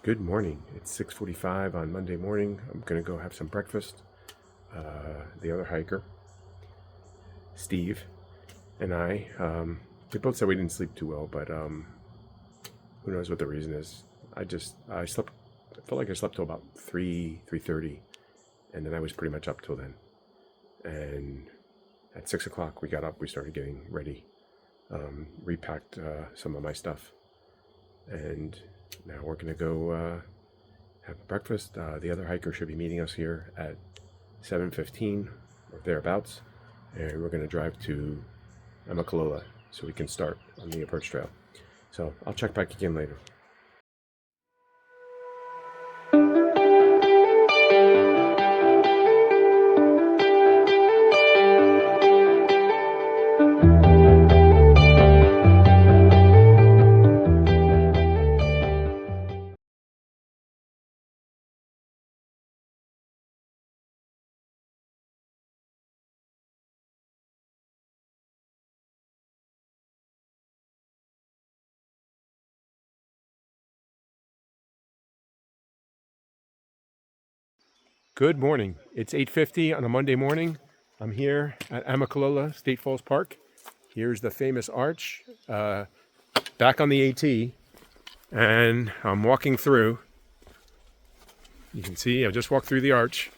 Good morning. It's 6:45 on Monday morning. I'm gonna go have some breakfast. The other hiker, Steve, and we both said we didn't sleep too well, but who knows what the reason is. I slept. I felt like I slept till about 3:30, and then I was pretty much up till then. And at 6 o'clock we got up. We started getting ready, repacked some of my stuff, and now we're gonna go have breakfast. The other hiker should be meeting us here at 7:15 or thereabouts, and we're going to drive to Amicalola so we can start on the approach trail. So I'll check back again later. Good morning. It's 8:50 on a Monday morning. I'm here at Amicalola State Falls Park. Here's the famous arch, back on the AT, and I'm walking through. You can see I just walked through the arch.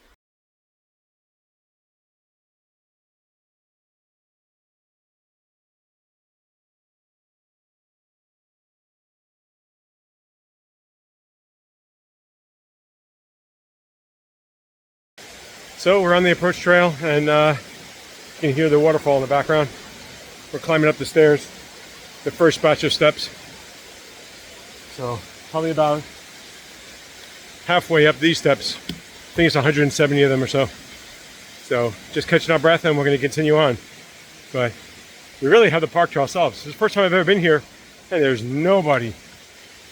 So we're on the approach trail, and you can hear the waterfall in the background. We're climbing up the stairs, the first batch of steps. So probably about halfway up these steps. I think it's 170 of them or so. So just catching our breath, and we're going to continue on. But we really have the park to ourselves. This is the first time I've ever been here, and there's nobody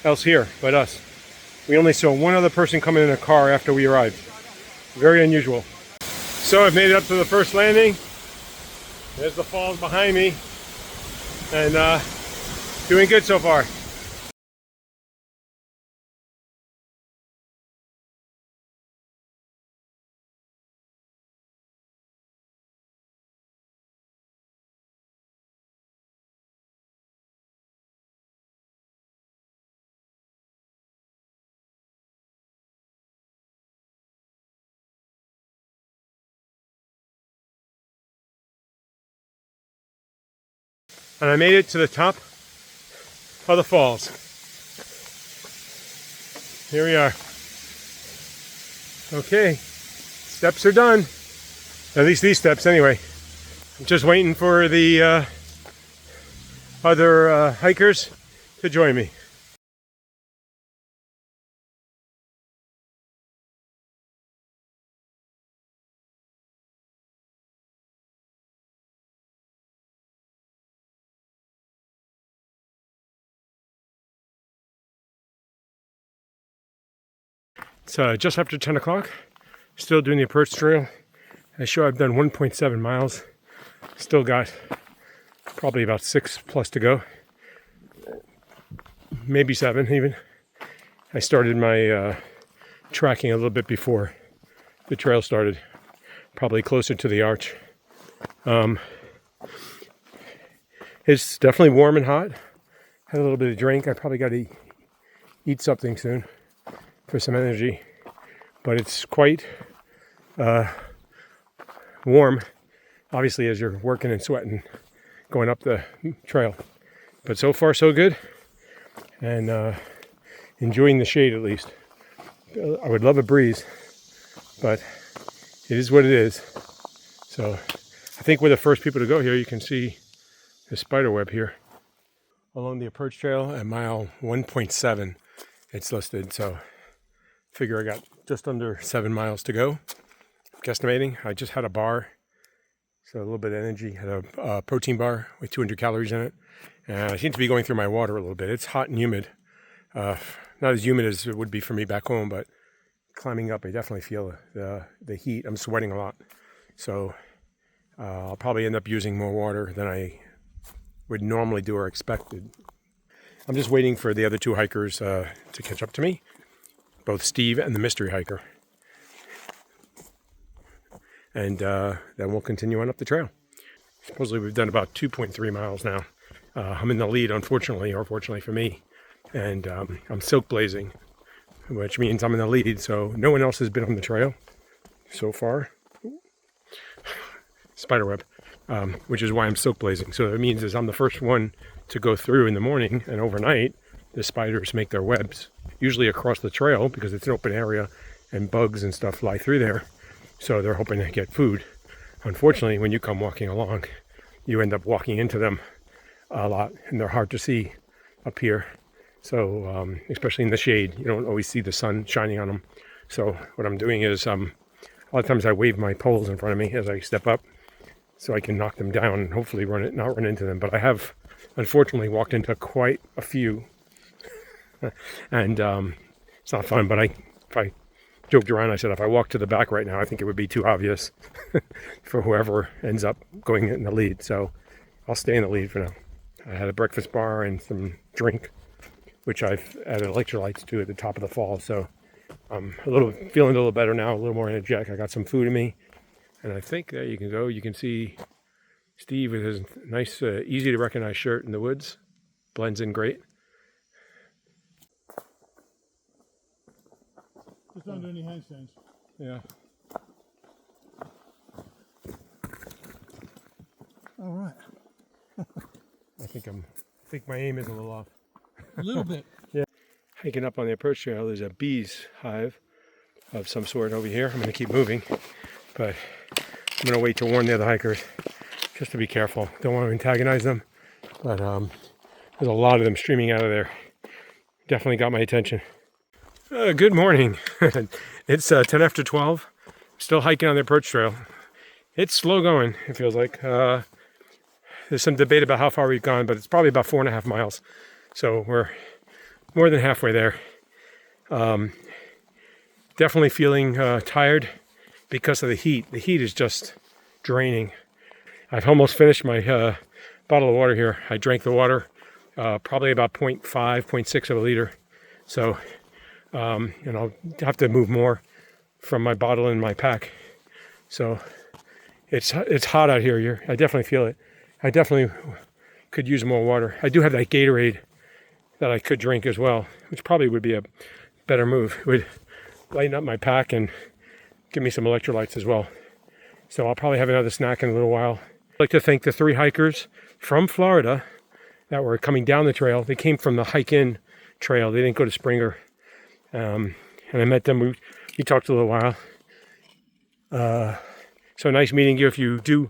else here but us. We only saw one other person coming in a car after we arrived. Very unusual. So I've made it up to the first landing. There's the falls behind me, and doing good so far. And I made it to the top of the falls. Here we are. Okay, steps are done. At least these steps anyway. I'm just waiting for the other hikers to join me. It's just after 10 o'clock. Still doing the approach trail. I show I've done 1.7 miles. Still got probably about 6 plus to go. Maybe 7 even. I started my tracking a little bit before the trail started. Probably closer to the arch. It's definitely warm and hot. Had a little bit of drink. I probably got to eat something soon for some energy, but it's quite warm, obviously, as you're working and sweating going up the trail. But so far so good, and enjoying the shade at least. I would love a breeze, but it is what it is. So I think we're the first people to go here. You can see the spider web here along the approach trail at mile 1.7 it's listed. So figure I got just under 7 miles to go. Guesstimating. I just had a bar, so a little bit of energy. Had a protein bar with 200 calories in it, and I seem to be going through my water a little bit. It's hot and humid. Not as humid as it would be for me back home, but climbing up, I definitely feel the heat. I'm sweating a lot, so I'll probably end up using more water than I would normally do or expected. I'm just waiting for the other 2 hikers to catch up to me, both Steve and the mystery hiker. And then we'll continue on up the trail. Supposedly we've done about 2.3 miles now. I'm in the lead, unfortunately, or fortunately for me. And I'm silk blazing, which means I'm in the lead. So no one else has been on the trail so far. Spiderweb, which is why I'm silk blazing. So it means is I'm the first one to go through in the morning, and overnight the spiders make their webs, usually across the trail because it's an open area and bugs and stuff fly through there. So they're hoping to get food. Unfortunately, when you come walking along, you end up walking into them a lot, and they're hard to see up here. So especially in the shade, you don't always see the sun shining on them. So what I'm doing is a lot of times I wave my poles in front of me as I step up so I can knock them down and hopefully not run into them. But I have unfortunately walked into quite a few and it's not fun. But if I joked around, I said if I walk to the back right now, I think it would be too obvious for whoever ends up going in the lead. So I'll stay in the lead for now. I had a breakfast bar and some drink, which I've added electrolytes to at the top of the fall. So I'm feeling a little better now, a little more energetic. I got some food in me, and I think there you can go. You can see Steve with his nice, easy to recognize shirt in the woods. Blends in great. Just don't do any handstands. Yeah. All right. I think my aim is a little off. A little bit. Yeah. Hiking up on the approach trail, there's a bee's hive of some sort over here. I'm going to keep moving, but I'm going to wait to warn the other hikers just to be careful. Don't want to antagonize them, but there's a lot of them streaming out of there. Definitely got my attention. Good morning. It's 10 after 12. Still hiking on the approach trail. It's slow going, it feels like. There's some debate about how far we've gone, but it's probably about 4.5 miles. So we're more than halfway there. Definitely feeling tired because of the heat. The heat is just draining. I've almost finished my bottle of water here. I drank the water, probably about 0.5, 0.6 of a liter. So, and I'll have to move more from my bottle in my pack. So it's hot out here. I definitely feel it. I definitely could use more water. I do have that Gatorade that I could drink as well, which probably would be a better move. It would lighten up my pack and give me some electrolytes as well. So I'll probably have another snack in a little while. I'd like to thank the 3 hikers from Florida that were coming down the trail. They came from the hike-in trail. They didn't go to Springer. And I met them. We talked a little while. So nice meeting you. If you do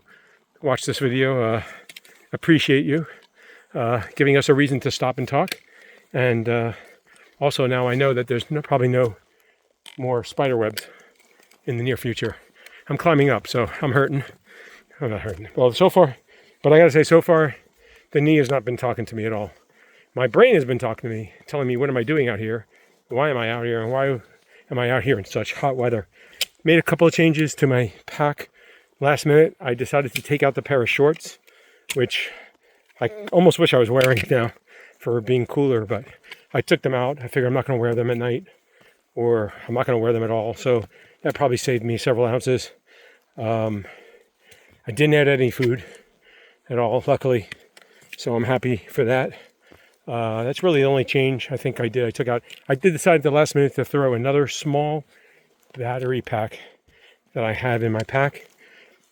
watch this video, appreciate you giving us a reason to stop and talk. And also now I know that there's probably no more spider webs in the near future. I'm climbing up, so I'm hurting. I'm not hurting. Well, so far, but I gotta say, so far, the knee has not been talking to me at all. My brain has been talking to me, telling me, what am I doing out here? Why am I out here? And why am I out here in such hot weather? Made a couple of changes to my pack. Last minute, I decided to take out the pair of shorts, which I almost wish I was wearing now for being cooler, but I took them out. I figured I'm not going to wear them at night, or I'm not going to wear them at all. So that probably saved me several ounces. I didn't add any food at all, luckily. So I'm happy for that. That's really the only change I think I did. I did decide at the last minute to throw another small battery pack that I have in my pack.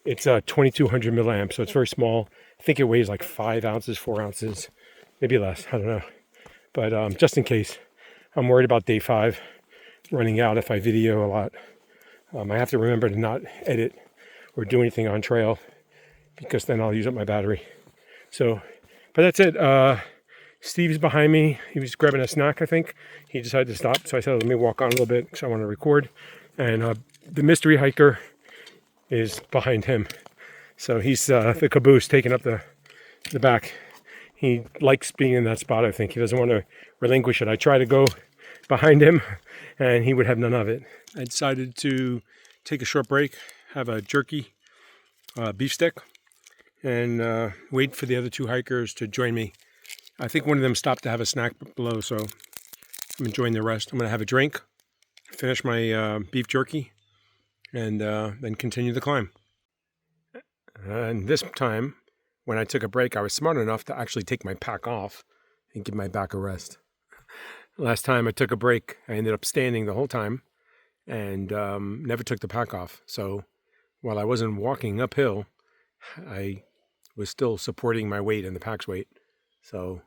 It's 2200 milliamps, so it's very small. I think it weighs like 5 ounces, 4 ounces, maybe less, I don't know. But just in case, I'm worried about day 5 running out if I video a lot. I have to remember to not edit or do anything on trail, because then I'll use up my battery. So, but that's it. Steve's behind me. He was grabbing a snack, I think. He decided to stop, so I said, let me walk on a little bit because I want to record. And the mystery hiker is behind him. So he's the caboose taking up the back. He likes being in that spot, I think. He doesn't want to relinquish it. I try to go behind him, and he would have none of it. I decided to take a short break, have a jerky beef stick, and wait for the other 2 hikers to join me. I think one of them stopped to have a snack below, so I'm enjoying the rest. I'm going to have a drink, finish my beef jerky, and then continue the climb. And this time, when I took a break, I was smart enough to actually take my pack off and give my back a rest. Last time I took a break, I ended up standing the whole time and never took the pack off. So while I wasn't walking uphill, I was still supporting my weight and the pack's weight. So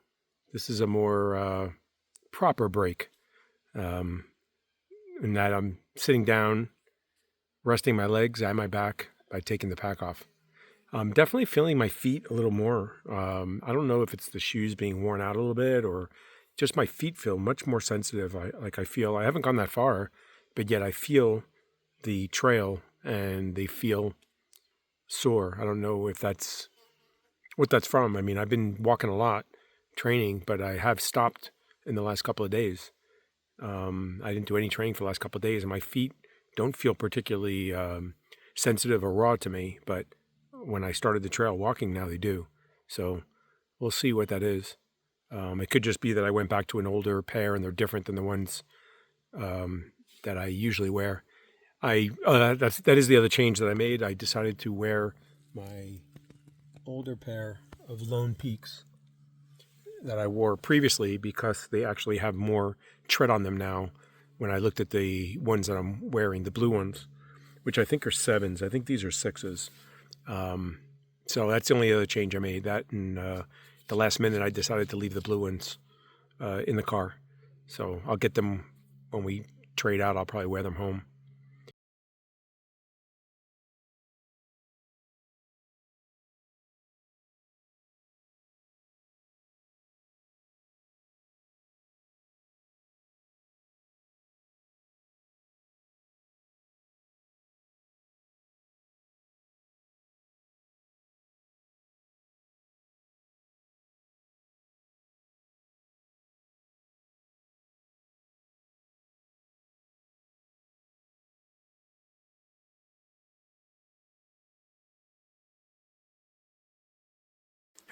this is a more proper break, in that I'm sitting down, resting my legs and my back by taking the pack off. I'm definitely feeling my feet a little more. I don't know if it's the shoes being worn out a little bit or just my feet feel much more sensitive. I feel, I haven't gone that far, but yet I feel the trail and they feel sore. I don't know if that's what that's from. I mean, I've been walking a lot, training, but I have stopped in the last couple of days. I didn't do any training for the last couple of days, and my feet don't feel particularly sensitive or raw to me, but when I started the trail walking, now they do. So we'll see what that is. It could just be that I went back to an older pair and they're different than the ones that I usually wear. That is the other change that I made. I decided to wear my older pair of Lone Peaks that I wore previously because they actually have more tread on them now. When I looked at the ones that I'm wearing, the blue ones, which I think are 7s. I think these are 6s. So that's the only other change I made. That and the last minute I decided to leave the blue ones in the car. So I'll get them when we trade out. I'll probably wear them home.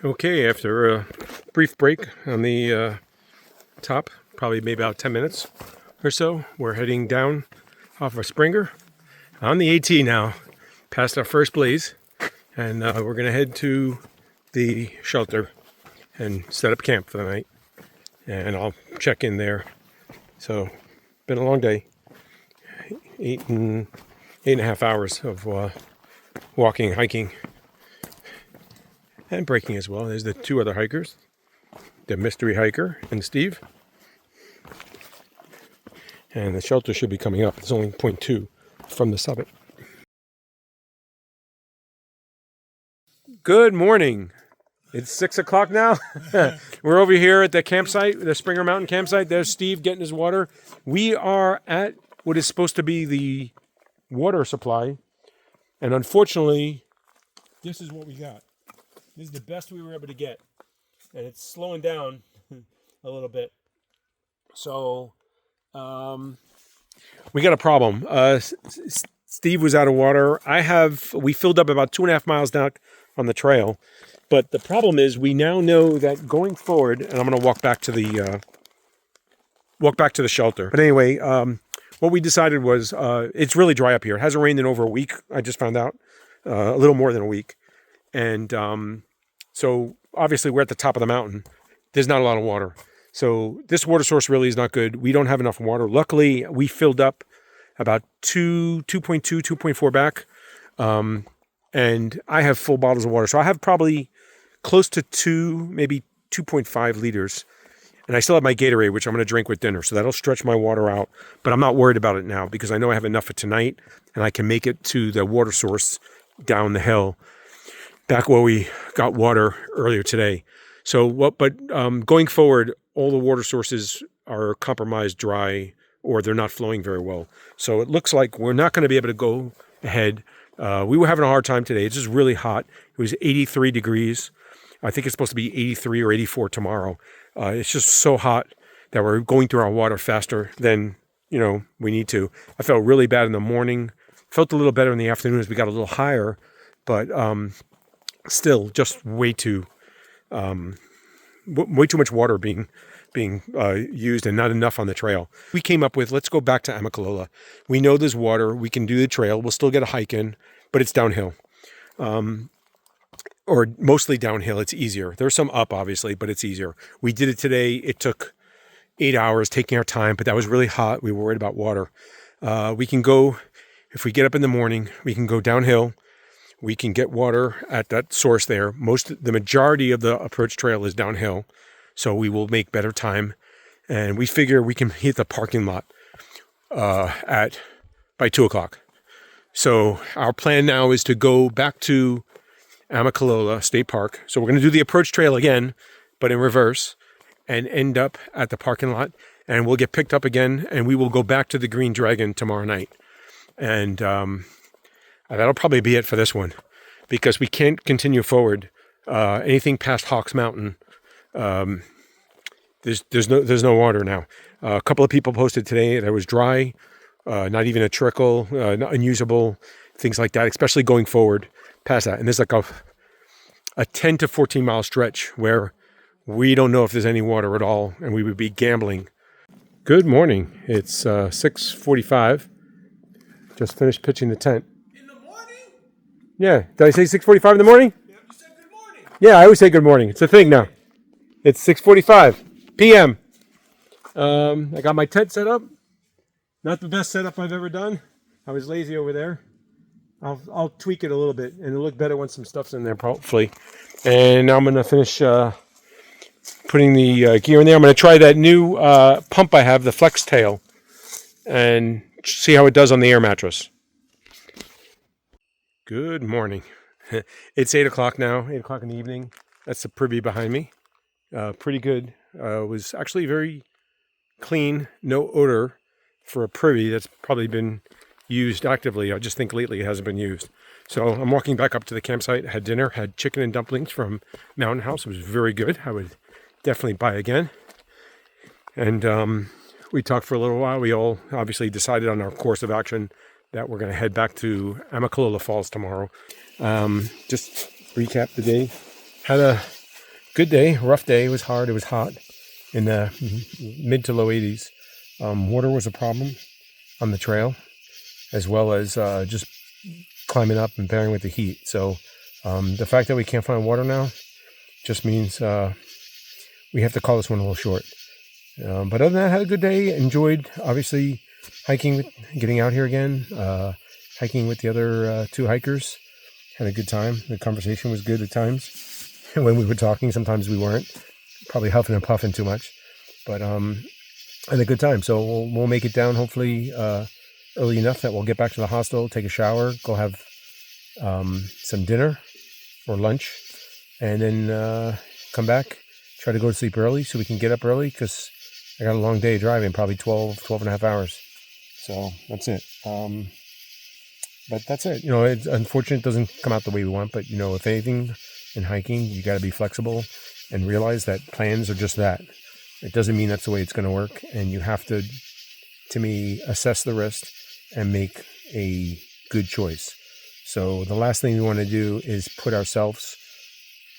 Okay, after a brief break on the top, probably maybe about 10 minutes or so, we're heading down off of Springer on the AT now, past our first blaze, and we're going to head to the shelter and set up camp for the night, and I'll check in there. So, been a long day, 8.5 hours of walking, hiking, and breaking as well. There's the 2 other hikers, the mystery hiker and Steve. And the shelter should be coming up. It's only 0.2 from the summit. Good morning. It's 6 o'clock now. We're over here at the campsite, the Springer Mountain campsite. There's Steve getting his water. We are at what is supposed to be the water supply. And unfortunately, this is what we got. This is the best we were able to get. And it's slowing down a little bit. So, we got a problem. Steve was out of water. We filled up about 2.5 miles down on the trail. But the problem is we now know that going forward, and I'm going to walk back to the shelter. But anyway, what we decided was it's really dry up here. It hasn't rained in over a week. I just found out a little more than a week. And so obviously we're at the top of the mountain. There's not a lot of water. So this water source really is not good. We don't have enough water. Luckily, we filled up about 2.2, 2.4 back. And I have full bottles of water. So I have probably close to 2, maybe 2.5 liters. And I still have my Gatorade, which I'm going to drink with dinner. So that'll stretch my water out. But I'm not worried about it now because I know I have enough for tonight. And I can make it to the water source down the hill, back where we got water earlier today. So going forward, all the water sources are compromised dry or they're not flowing very well. So it looks like we're not going to be able to go ahead. We were having a hard time today. It's just really hot. It was 83 degrees. I think it's supposed to be 83 or 84 tomorrow. It's just so hot that we're going through our water faster than, we need to. I felt really bad in the morning. Felt a little better in the afternoon as we got a little higher, but still just way too much water being being used and not enough on the trail. We came up with, let's go back to Amicalola. We know there's water. We can do the trail. We'll still get a hike in, but it's downhill. Or mostly downhill. It's easier. There's some up, obviously, but it's easier. We did it today. It took 8 hours, taking our time, but that was really hot. We were worried about water. We can go, if we get up in the morning, we can go downhill. We can get water at that source there. The majority of the approach trail is downhill, so we will make better time. And we figure we can hit the parking lot by 2 o'clock. So our plan now is to go back to Amicalola State Park. So we're going to do the approach trail again, but in reverse, and end up at the parking lot. And we'll get picked up again, and we will go back to the Green Dragon tomorrow night. And that'll probably be it for this one, because we can't continue forward. Anything past Hawks Mountain, there's no water now. A couple of people posted today that it was dry, not even a trickle, unusable, things like that, especially going forward past that. And there's like a 10 to 14 mile stretch where we don't know if there's any water at all, and we would be gambling. Good morning. It's 6:45. Just finished pitching the tent. In the morning? Yeah. Did I say 6:45 in the morning? Yeah, you said good morning. Yeah, I always say good morning. It's a thing now. It's 6:45 p.m. I got my tent set up. Not the best setup I've ever done. I was lazy over there. I'll tweak it a little bit, and it'll look better once some stuff's in there, hopefully. And now I'm going to finish putting the gear in there. I'm going to try that new pump I have, the Flex Tail, and see how it does on the air mattress. Good morning. It's 8 o'clock now, 8 o'clock in the evening. That's the privy behind me. Pretty good. It was actually very clean, no odor for a privy that's probably been used actively. I just think lately it hasn't been used. So I'm walking back up to the campsite, had dinner, had chicken and dumplings from Mountain House. It was very good. I would definitely buy again. And we talked for a little while. We all obviously decided on our course of action that we're going to head back to Amicalola Falls tomorrow. Just recap the day. Had a good day, rough day. It was hard. It was hot in the mid to low 80s. Water was a problem on the trail, as well as just climbing up and bearing with the heat. So the fact that we can't find water now just means we have to call this one a little short. But other than that, I had a good day. Enjoyed, obviously, hiking, getting out here again, hiking with the other 2 hikers. Had a good time. The conversation was good at times. When we were talking, sometimes we weren't. Probably huffing and puffing too much. But had a good time. So we'll make it down, hopefully, early enough that we'll get back to the hostel, take a shower, go have some dinner or lunch, and then come back, try to go to sleep early so we can get up early, because I got a long day driving, probably 12 and a half hours. So that's it. But that's it. You know, it's unfortunate it doesn't come out the way we want, but, you know, if anything in hiking, you got to be flexible and realize that plans are just that. It doesn't mean that's the way it's going to work. And you have to me, assess the risk and make a good choice. So the last thing we want to do is put ourselves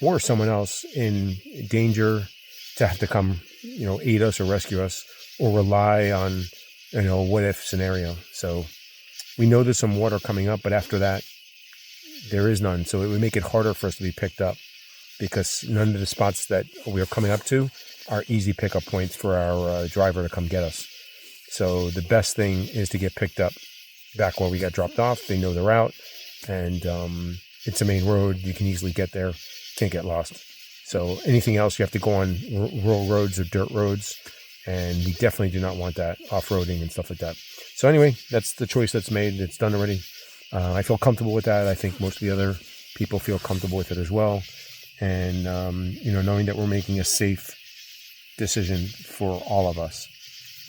or someone else in danger to have to come, you know, aid us or rescue us, or rely on, you know, what if scenario. So we know there's some water coming up, but after that, there is none. So it would make it harder for us to be picked up, because none of the spots that we are coming up to are easy pickup points for our driver to come get us. So the best thing is to get picked up back where we got dropped off. They know the route, and it's a main road. You can easily get there. Can't get lost. So anything else, you have to go on rural roads or dirt roads, and we definitely do not want that, off-roading and stuff like that. So anyway, that's the choice that's made. It's done already. I feel comfortable with that. I think most of the other people feel comfortable with it as well. And, you know, knowing that we're making a safe decision for all of us,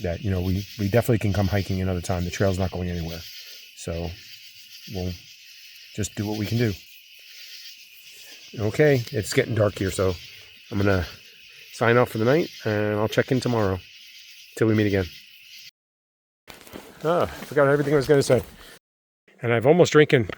that, you know, we definitely can come hiking another time. The trail's not going anywhere. So we'll just do what we can do. Okay, it's getting dark here, so I'm going to sign off for the night, and I'll check in tomorrow till we meet again. I forgot everything I was going to say. And I've almost drinking.